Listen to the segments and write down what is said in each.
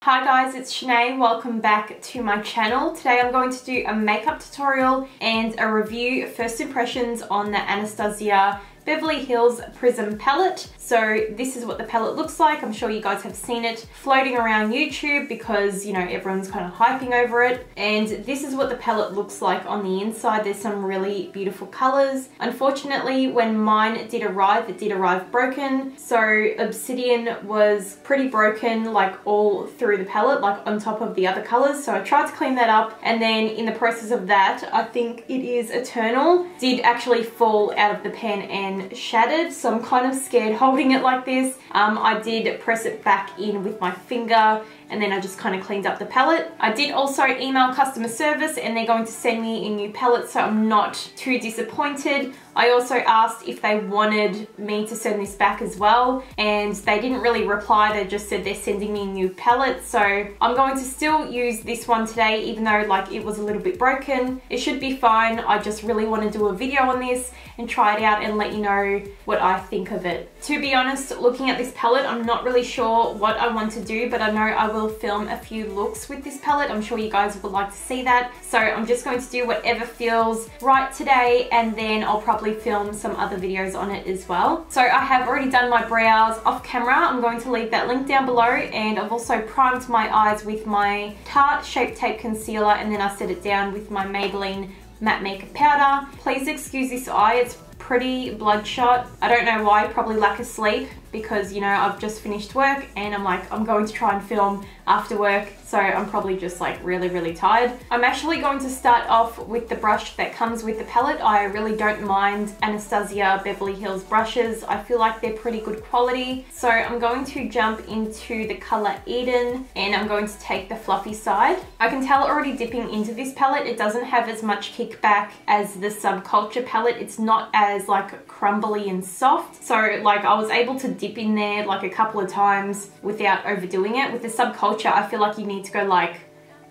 Hi guys, it's Senay. Welcome back to my channel. Today I'm going to do a makeup tutorial and a review, first impressions on the Anastasia Beverly Prism Palette. So this is what the palette looks like. I'm sure you guys have seen it floating around YouTube because, you know, everyone's kind of hyping over it. And this is what the palette looks like on the inside. There's some really beautiful colors. Unfortunately, when mine did arrive, it did arrive broken. So Obsidian was pretty broken, like all through the palette, like on top of the other colors. So I tried to clean that up. And then in the process of that, I think it is Eternal, did actually fall out of the pen and shattered, so I'm kind of scared holding it like this. I did press it back in with my finger and then I just kind of cleaned up the palette. I did also email customer service and they're going to send me a new palette, so I'm not too disappointed. I also asked if they wanted me to send this back as well and they didn't really reply. They just said they're sending me a new palette, so I'm going to still use this one today even though like it was a little bit broken. It should be fine. I just really want to do a video on this and try it out and let you know what I think of it. To be honest, looking at this palette, I'm not really sure what I want to do, but I know I will film a few looks with this palette. I'm sure you guys would like to see that. So I'm just going to do whatever feels right today and then I'll probably film some other videos on it as well. So I have already done my brows off camera. I'm going to leave that link down below, and I've also primed my eyes with my Tarte Shape Tape Concealer and then I set it down with my Maybelline Matte Makeup Powder. Please excuse this eye, it's pretty bloodshot. I don't know why, probably lack of sleep because, you know, I've just finished work and I'm going to try and film after work, so I'm probably just like really tired. I'm actually going to start off with the brush that comes with the palette. I really don't mind Anastasia Beverly Hills brushes. I feel like they're pretty good quality. So I'm going to jump into the color Eden and I'm going to take the fluffy side. I can tell already dipping into this palette, it doesn't have as much kickback as the Subculture palette. It's not as like crumbly and soft. So like I was able to dip in there like a couple of times without overdoing it. With the Subculture, I feel like you need to go like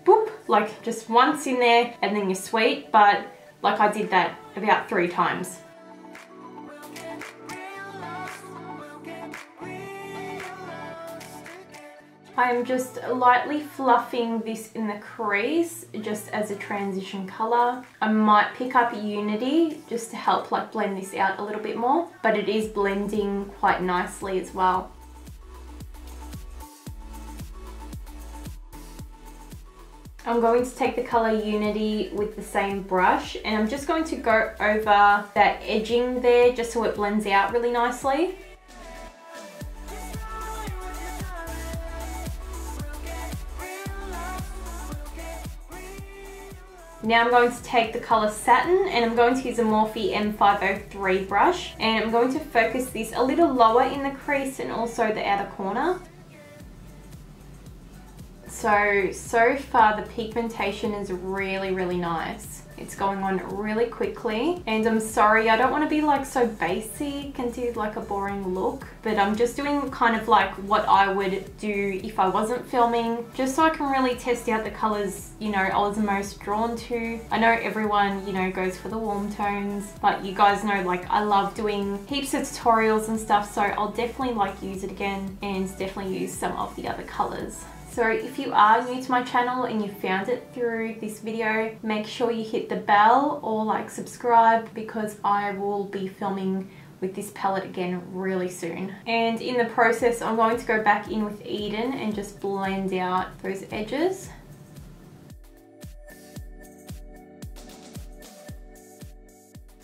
boop, like just once in there and then you're sweet, but like I did that about 3 times. I'm just lightly fluffing this in the crease just as a transition color. I might pick up Unity just to help like blend this out a little bit more, but it is blending quite nicely as well. I'm going to take the color Unity with the same brush and I'm just going to go over that edging there just so it blends out really nicely. Now I'm going to take the color Satin and I'm going to use a Morphe M503 brush and I'm going to focus this a little lower in the crease and also the outer corner. So far the pigmentation is really nice. It's going on really quickly and I'm sorry, I don't want to be like so basic and do like a boring look, but I'm just doing kind of like what I would do if I wasn't filming, just so I can really test out the colors, you know, I was most drawn to. I know everyone, you know, goes for the warm tones, but you guys know like I love doing heaps of tutorials and stuff, so I'll definitely like use it again and definitely use some of the other colors. So if you are new to my channel and you found it through this video, make sure you hit the bell or like subscribe because I will be filming with this palette again really soon. And in the process, I'm going to go back in with Eden and just blend out those edges.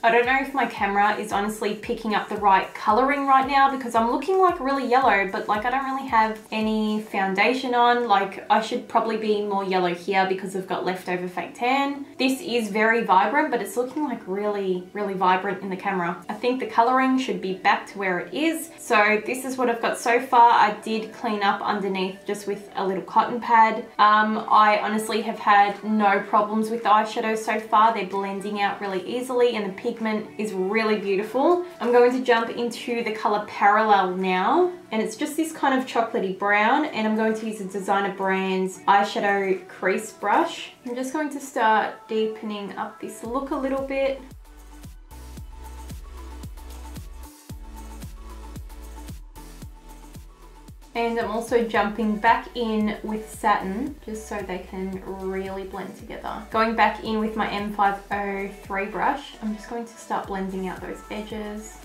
I don't know if my camera is honestly picking up the right coloring right now because I'm looking like really yellow, but like I don't really have any foundation on. Like I should probably be more yellow here because I've got leftover fake tan. This is very vibrant, but it's looking like really vibrant in the camera. I think the coloring should be back to where it is. So this is what I've got so far. I did clean up underneath just with a little cotton pad. I honestly have had no problems with the eyeshadows so far. They're blending out really easily and the pigment is really beautiful. I'm going to jump into the color Parallel now, and it's just this kind of chocolatey brown, and I'm going to use a Designer Brands eyeshadow crease brush. I'm just going to start deepening up this look a little bit. And I'm also jumping back in with satin just so they can really blend together. Going back in with my M503 brush, I'm just going to start blending out those edges.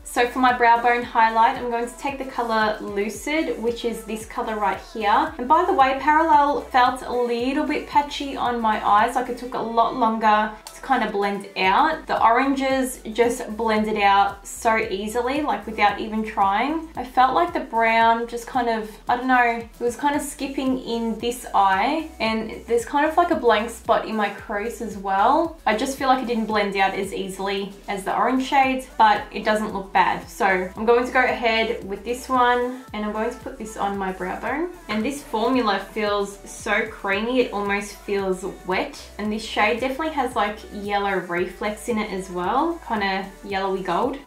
So for my brow bone highlight, I'm going to take the color Lucid, which is this color right here. And by the way, Parallel felt a little bit patchy on my eyes, like it took a lot longer to kind of blend out. The oranges just blended out so easily, like without even trying. I felt like the brown just kind of, I don't know, it was kind of skipping in this eye, and there's kind of like a blank spot in my crease as well. I just feel like it didn't blend out as easily as the orange shades, but it doesn't look bad. So I'm going to go ahead with this one, and I'm going to put this on my brow bone. And this formula feels so creamy, it almost feels wet. And this shade definitely has like yellow reflex in it as well, kind of yellowy gold.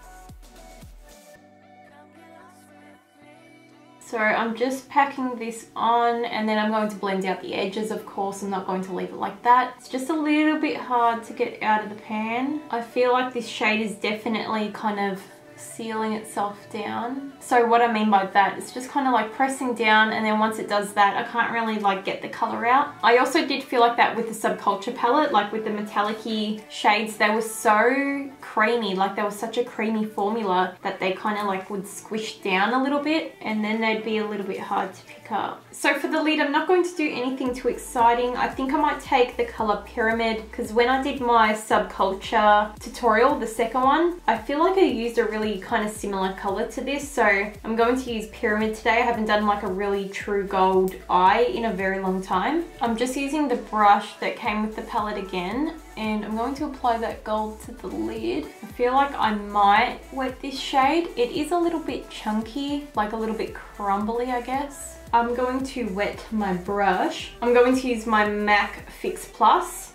So I'm just packing this on, and then I'm going to blend out the edges. Of course, I'm not going to leave it like that. It's just a little bit hard to get out of the pan. I feel like this shade is definitely kind of sealing itself down. So what I mean by that, it's just kind of like pressing down, and then once it does that, I can't really like get the color out. I also did feel like that with the Subculture palette, like with the metallic-y shades, they were so creamy, like they were such a creamy formula that they kind of like would squish down a little bit, and then they'd be a little bit hard to pick up. So for the lid, I'm not going to do anything too exciting. I think I might take the color Pyramid, because when I did my Subculture tutorial, the second one, I feel like I used a really kind of similar color to this, so I'm going to use Pyramid today. I haven't done like a really true gold eye in a very long time. I'm just using the brush that came with the palette again, and I'm going to apply that gold to the lid. I feel like I might wet this shade. It is a little bit chunky, like a little bit crumbly, I guess. I'm going to wet my brush. I'm going to use my MAC Fix Plus.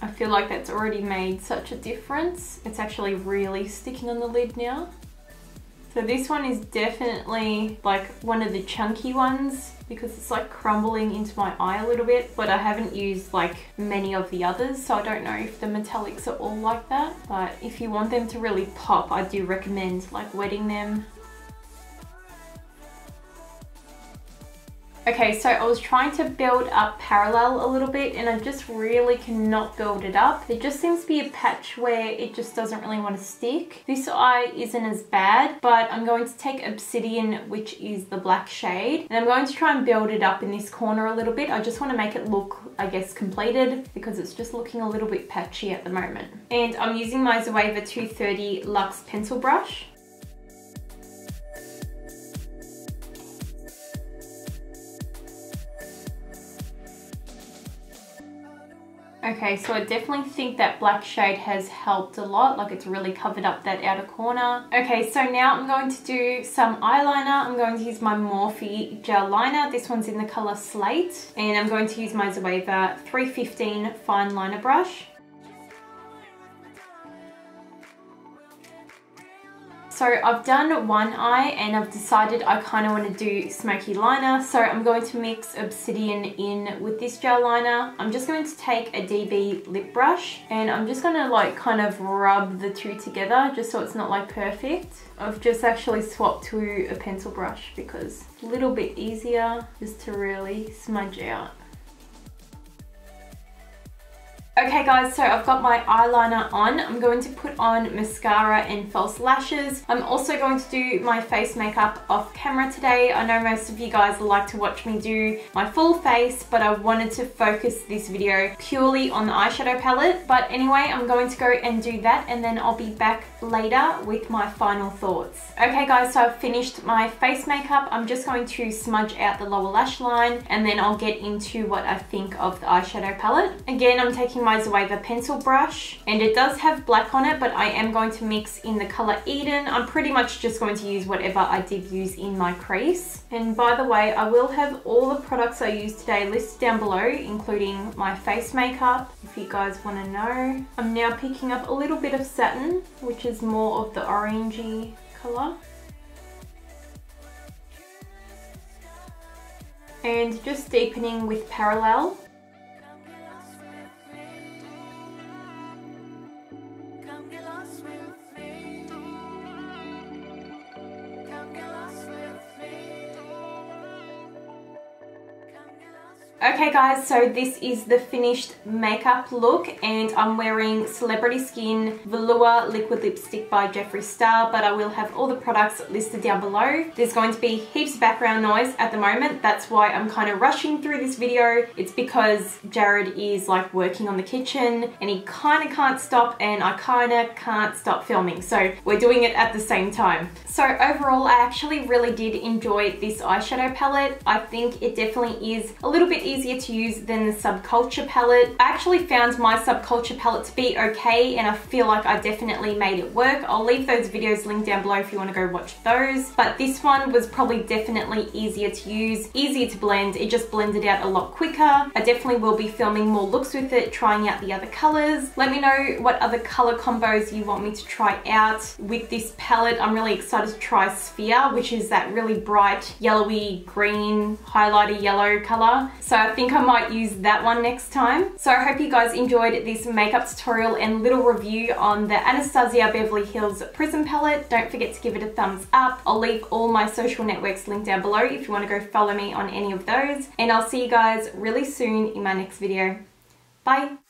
I feel like that's already made such a difference. It's actually really sticking on the lid now. So this one is definitely like one of the chunky ones, because it's like crumbling into my eye a little bit, but I haven't used like many of the others, so I don't know if the metallics are all like that. But if you want them to really pop, I do recommend like wetting them. Okay, so I was trying to build up Parallel a little bit, and I just really cannot build it up. There just seems to be a patch where it just doesn't really want to stick. This eye isn't as bad, but I'm going to take Obsidian, which is the black shade, and I'm going to try and build it up in this corner a little bit. I just want to make it look, I guess, completed, because it's just looking a little bit patchy at the moment. And I'm using my Zoeva 230 Luxe pencil brush. Okay, so I definitely think that black shade has helped a lot, like it's really covered up that outer corner. Okay, so now I'm going to do some eyeliner. I'm going to use my Morphe gel liner. This one's in the color Slate, and I'm going to use my Zoeva 315 fine liner brush. So I've done one eye, and I've decided I kind of want to do smoky liner. So I'm going to mix Obsidian in with this gel liner. I'm just going to take a DB lip brush, and I'm just going to like kind of rub the two together just so it's not like perfect. I've just actually swapped to a pencil brush because it's a little bit easier just to really smudge out. Okay guys, so I've got my eyeliner on. I'm going to put on mascara and false lashes. I'm also going to do my face makeup off camera today. I know most of you guys like to watch me do my full face, but I wanted to focus this video purely on the eyeshadow palette. But anyway, I'm going to go and do that, and then I'll be back later with my final thoughts. Okay guys, so I've finished my face makeup. I'm just going to smudge out the lower lash line, and then I'll get into what I think of the eyeshadow palette. Again, I'm taking my Zoeva pencil brush, and it does have black on it, but I am going to mix in the color Eden. I'm pretty much just going to use whatever I did use in my crease. And by the way, I will have all the products I used today listed down below, including my face makeup, if you guys want to know. I'm now picking up a little bit of satin, which is more of the orangey color. And just deepening with Parallel. Okay guys, so this is the finished makeup look, and I'm wearing Celebrity Skin Velour Liquid Lipstick by Jeffree Star, but I will have all the products listed down below. There's going to be heaps of background noise at the moment. That's why I'm kind of rushing through this video. It's because Jared is like working on the kitchen and he kind of can't stop, and I kind of can't stop filming. So we're doing it at the same time. So overall, I actually really did enjoy this eyeshadow palette. I think it definitely is a little bit easier to use than the Subculture palette. I actually found my Subculture palette to be okay, and I feel like I definitely made it work. I'll leave those videos linked down below if you want to go watch those. But this one was probably definitely easier to use, easier to blend. It just blended out a lot quicker. I definitely will be filming more looks with it, trying out the other colors. Let me know what other color combos you want me to try out with this palette. I'm really excited to try Sphere, which is that really bright yellowy green highlighter yellow color. So I think I might use that one next time. So I hope you guys enjoyed this makeup tutorial and little review on the Anastasia Beverly Hills Prism Palette. Don't forget to give it a thumbs up. I'll leave all my social networks linked down below if you want to go follow me on any of those. And I'll see you guys really soon in my next video. Bye!